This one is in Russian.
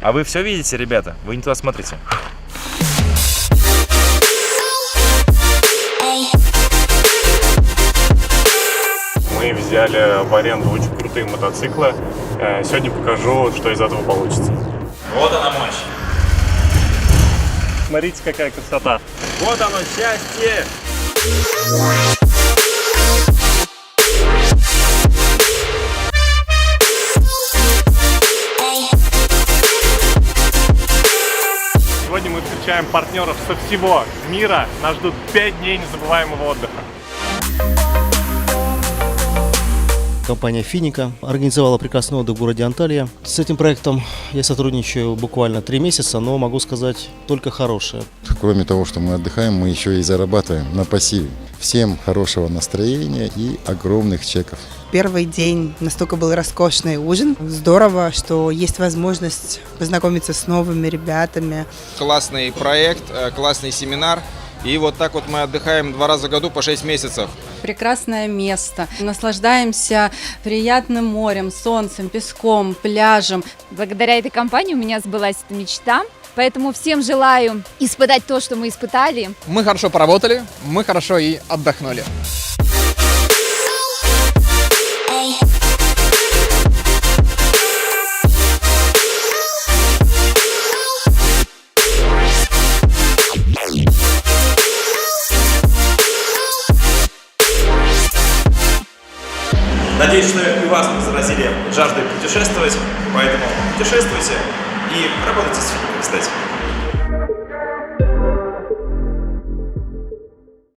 А вы все видите, ребята? Вы не туда смотрите. Мы взяли в аренду очень крутые мотоциклы. Сегодня покажу, что из этого получится. Вот она мощь. Смотрите, какая красота. Вот оно счастье. Сегодня мы встречаем партнеров со всего мира. Нас ждут 5 дней незабываемого отдыха. Компания «Финика» организовала прекрасный отдых в городе Анталия. С этим проектом я сотрудничаю буквально 3 месяца, но могу сказать только хорошее. Кроме того, что мы отдыхаем, мы еще и зарабатываем на пассиве. Всем хорошего настроения и огромных чеков. Первый день настолько был роскошный ужин. Здорово, что есть возможность познакомиться с новыми ребятами. Классный проект, классный семинар. И вот так вот мы отдыхаем 2 раза в году по 6 месяцев. Прекрасное место. Наслаждаемся приятным морем, солнцем, песком, пляжем. Благодаря этой компании у меня сбылась эта мечта. Поэтому всем желаю испытать то, что мы испытали. Мы хорошо поработали, мы хорошо и отдохнули. Надеюсь, что и вас мы заразили жаждой путешествовать, поэтому путешествуйте и работайте с Финикой, кстати.